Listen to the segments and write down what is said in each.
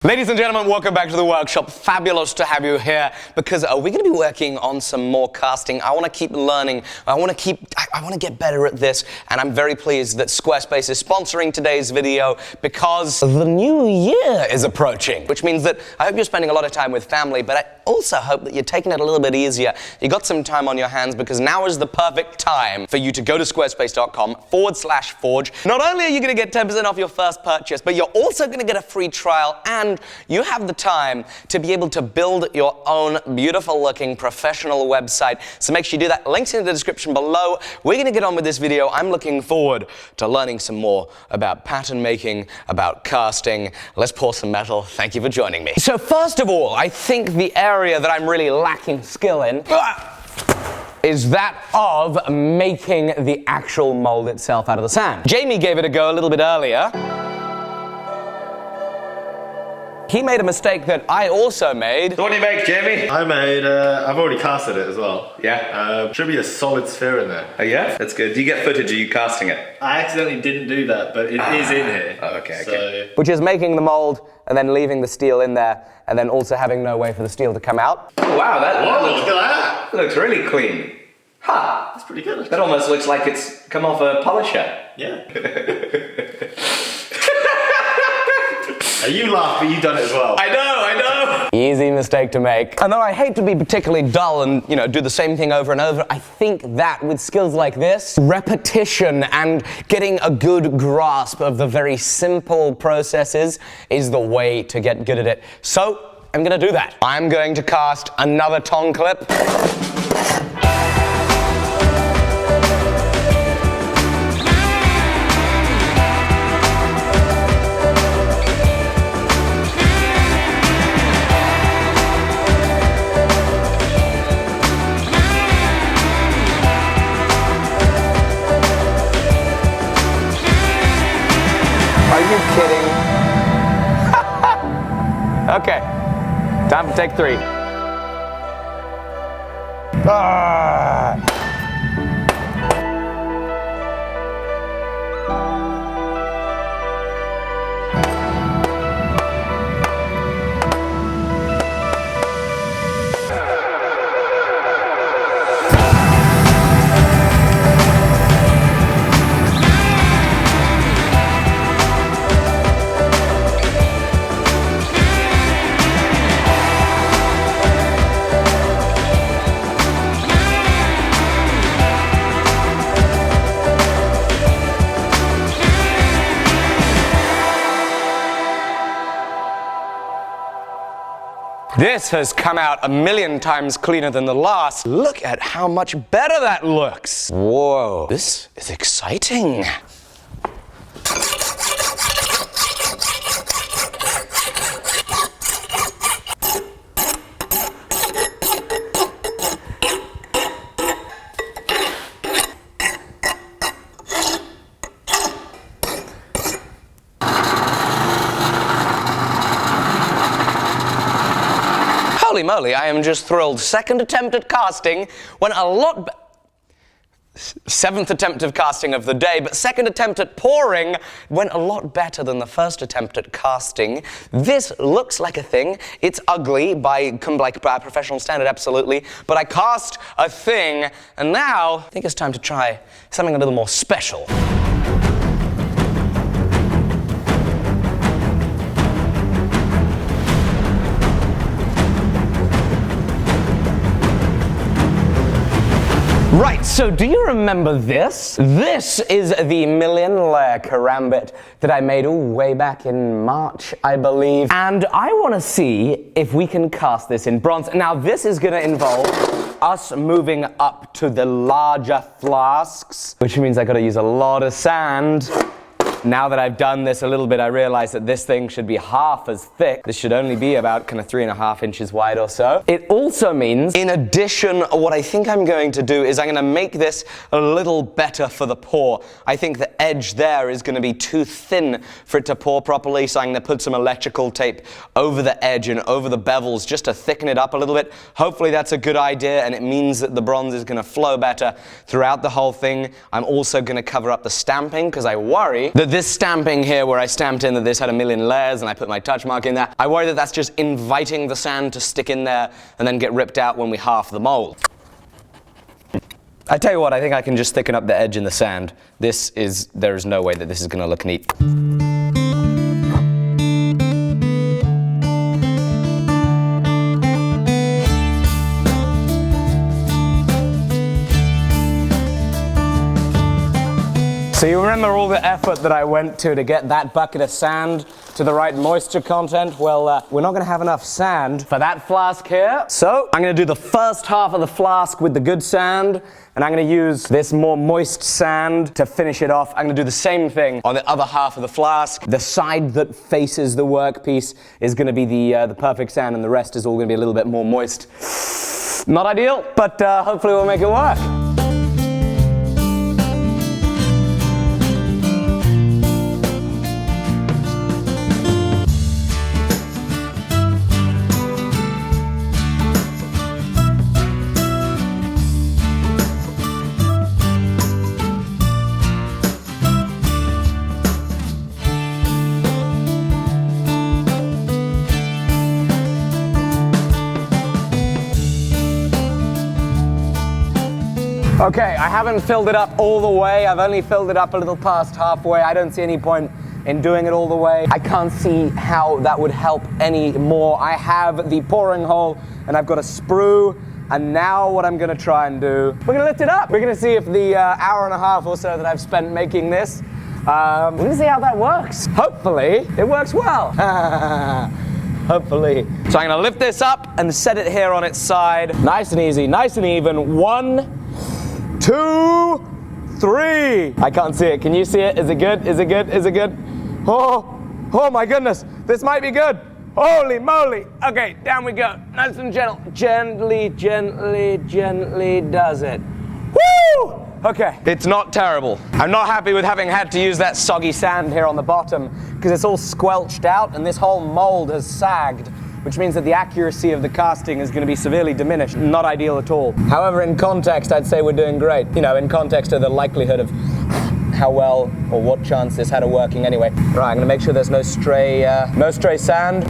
Ladies and gentlemen, welcome back to the workshop. Fabulous to have you here because we're going to be working on some more casting. I want to keep learning. I want to get better at this, and I'm very pleased that Squarespace is sponsoring today's video because the new year is approaching, which means that I hope you're spending a lot of time with family, but I also hope that you're taking it a little bit easier. You got some time on your hands because now is the perfect time for you to go to squarespace.com/forge. Not only are you going to get 10% off your first purchase, but you're also going to get a free trial, and you have the time to be able to build your own beautiful looking professional website. So make sure you do that. Links in the description below. We're going to get on with this video. I'm looking forward to learning some more about pattern making, about casting. Let's pour some metal. Thank you for joining me. So first of all, I think the area that I'm really lacking skill in is that of making the actual mold itself out of the sand. Jamie gave it a go a little bit earlier. He made a mistake that I also made. So what do you make, Jamie? I made, I've already casted it as well. Yeah? Should be a solid sphere in there. Oh yeah? That's good. Do you get footage of you casting it? I accidentally didn't do that, but it is in here. Oh, okay. Which is making the mold and then leaving the steel in there and then also having no way for the steel to come out. Oh wow, that Look at that! looks really clean. Ha! That's pretty good. That almost looks like it's come off a polisher. Yeah. You laugh, but you've done it as well. I know! Easy mistake to make. And though I hate to be particularly dull and, do the same thing over and over, I think that with skills like this, repetition and getting a good grasp of the very simple processes is the way to get good at it. So, I'm gonna do that. I'm going to cast another tongue clip. Are you kidding? Okay, time for take 3. This has come out a million times cleaner than the last. Look at how much better that looks. Whoa, this is exciting. Holy moly, I am just thrilled. Second attempt at casting went a lot 7th attempt of casting of the day, but second attempt at pouring went a lot better than the first attempt at casting. This looks like a thing. It's ugly by professional standard, absolutely, but I cast a thing, and now I think it's time to try something a little more special. Right, so do you remember this? This is the million-layer Karambit that I made way back in March, I believe. And I want to see if we can cast this in bronze. Now, this is going to involve us moving up to the larger flasks, which means I got to use a lot of sand. Now that I've done this a little bit, I realize that this thing should be half as thick. This should only be about kind of 3.5 inches wide or so. It also means, in addition, what I think I'm going to do is I'm going to make this a little better for the pour. I think the edge there is going to be too thin for it to pour properly, so I'm going to put some electrical tape over the edge and over the bevels just to thicken it up a little bit. Hopefully that's a good idea, and it means that the bronze is going to flow better throughout the whole thing. I'm also going to cover up the stamping because I worry that this stamping here where I stamped in that this had 1,000,000 layers and I put my touch mark in there, I worry that that's just inviting the sand to stick in there and then get ripped out when we half the mold. I tell you what, I think I can just thicken up the edge in the sand. There is no way that this is gonna look neat. So you remember all the effort that I went to get that bucket of sand to the right moisture content? Well, we're not gonna have enough sand for that flask here. So I'm gonna do the first half of the flask with the good sand, and I'm gonna use this more moist sand to finish it off. I'm gonna do the same thing on the other half of the flask. The side that faces the workpiece is gonna be the perfect sand, and the rest is all gonna be a little bit more moist. Not ideal, but hopefully we'll make it work. Okay, I haven't filled it up all the way. I've only filled it up a little past halfway. I don't see any point in doing it all the way. I can't see how that would help any more. I have the pouring hole and I've got a sprue, and now what I'm gonna try and do, we're gonna lift it up. We're gonna see if the hour and a half or so that I've spent making this, we're gonna see how that works. Hopefully, it works well. Hopefully. So I'm gonna lift this up and set it here on its side. Nice and easy, nice and even. 1, 2, 3. I can't see it. Can you see it? Is it good? Is it good? Is it good? Oh my goodness. This might be good. Holy moly. Okay, down we go. Nice and gentle. Gently, gently, gently does it. Woo! Okay, it's not terrible. I'm not happy with having had to use that soggy sand here on the bottom because it's all squelched out and this whole mold has sagged, which means that the accuracy of the casting is going to be severely diminished. Not ideal at all. However, in context, I'd say we're doing great. You know, in context of the likelihood of how well or what chance this had of working anyway. Right, I'm going to make sure there's no stray sand.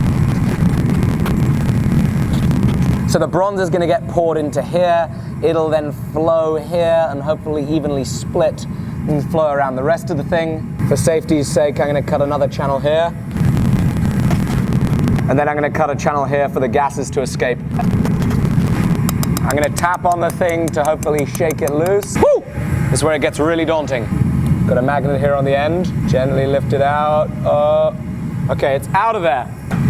So the bronze is going to get poured into here. It'll then flow here and hopefully evenly split and flow around the rest of the thing. For safety's sake, I'm going to cut another channel here. And then I'm going to cut a channel here for the gases to escape. I'm going to tap on the thing to hopefully shake it loose. Woo! This is where it gets really daunting. Got a magnet here on the end. Gently lift it out. Okay, it's out of there.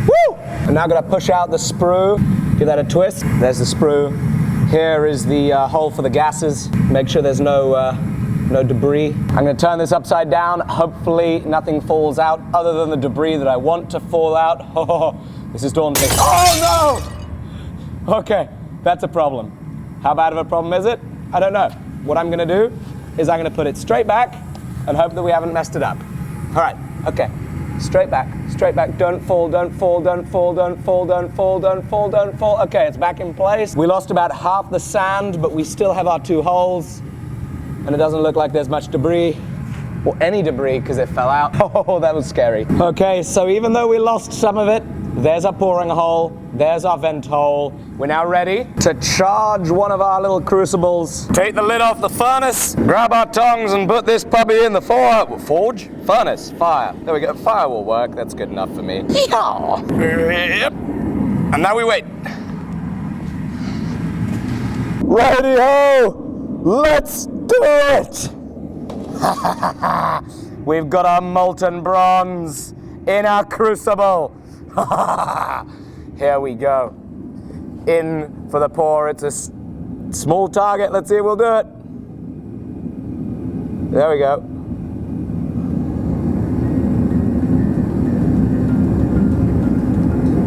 Woo! I'm now going to push out the sprue. Give that a twist. There's the sprue. Here is the hole for the gases. Make sure there's no debris. I'm going to turn this upside down. Hopefully nothing falls out other than the debris that I want to fall out. Oh, this is daunting. Oh no! Okay, that's a problem. How bad of a problem is it? I don't know. What I'm going to do is I'm going to put it straight back and hope that we haven't messed it up. All right, okay. Straight back, straight back. Don't fall, don't fall, don't fall, don't fall, don't fall, don't fall, don't fall. Okay, it's back in place. We lost about half the sand, but we still have our 2 holes. And it doesn't look like there's much debris, or any debris, because it fell out. Oh, that was scary. Okay, so even though we lost some of it, there's our pouring hole, there's our vent hole. We're now ready to charge one of our little crucibles. Take the lid off the furnace, grab our tongs and put this puppy in the forge? Furnace, fire. There we go, fire will work, that's good enough for me. Yeehaw! Yep. And now we wait. Righty-ho! Let's do it! We've got our molten bronze in our crucible. Here we go. In for the pour. It's a small target. Let's see if we'll do it. There we go.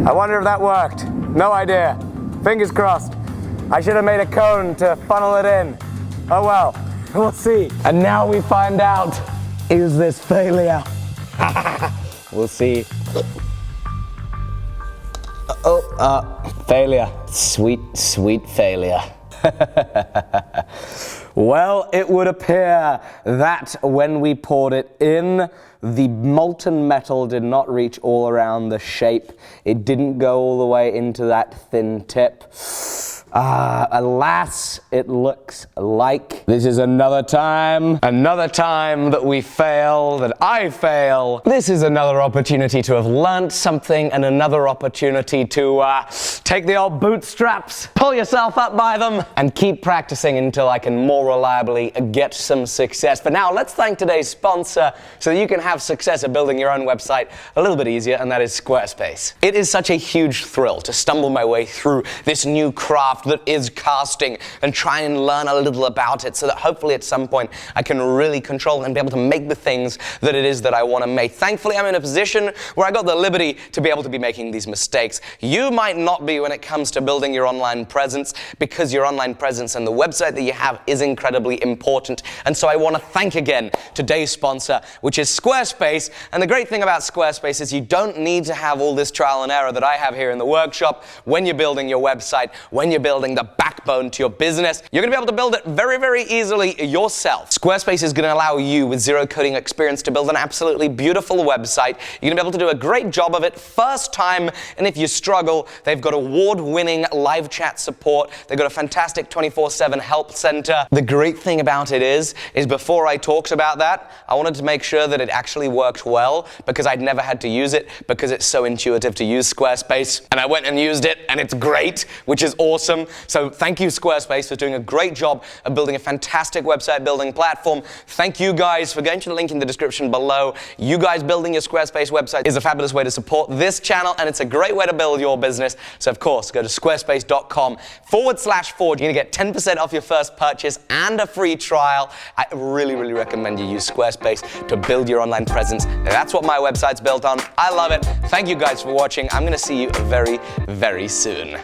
I wonder if that worked. No idea. Fingers crossed. I should have made a cone to funnel it in. Oh well, we'll see. And now we find out, is this failure? We'll see. Failure. Sweet, sweet failure. Well, it would appear that when we poured it in, the molten metal did not reach all around the shape. It didn't go all the way into that thin tip. Alas, it looks like this is another time that we fail, that I fail. This is another opportunity to have learnt something and another opportunity to take the old bootstraps, pull yourself up by them, and keep practicing until I can more reliably get some success. But now let's thank today's sponsor so that you can have success at building your own website a little bit easier, and that is Squarespace. It is such a huge thrill to stumble my way through this new craft that is casting and try and learn a little about it so that hopefully at some point I can really control and be able to make the things that it is that I want to make. Thankfully, I'm in a position where I got the liberty to be able to be making these mistakes. You might not be when it comes to building your online presence, because your online presence and the website that you have is incredibly important. And so I want to thank again today's sponsor, which is Squarespace. And the great thing about Squarespace is you don't need to have all this trial and error that I have here in the workshop when you're building your website, when you're building the backbone to your business. You're going to be able to build it very, very easily yourself. Squarespace is going to allow you with zero coding experience to build an absolutely beautiful website. You're going to be able to do a great job of it first time, and if you struggle, they've got award-winning live chat support. They've got a fantastic 24/7 help center. The great thing about it is before I talked about that, I wanted to make sure that it actually worked well, because I'd never had to use it, because it's so intuitive to use Squarespace. And I went and used it, and it's great, which is awesome. So thank you, Squarespace, for doing a great job of building a fantastic website building platform. Thank you guys for going to the link in the description below. You guys building your Squarespace website is a fabulous way to support this channel, and it's a great way to build your business. So of course, go to squarespace.com/forge. You're gonna get 10% off your first purchase and a free trial. I really, really recommend you use Squarespace to build your online presence. That's what my website's built on. I love it. Thank you guys for watching. I'm gonna see you very, very soon.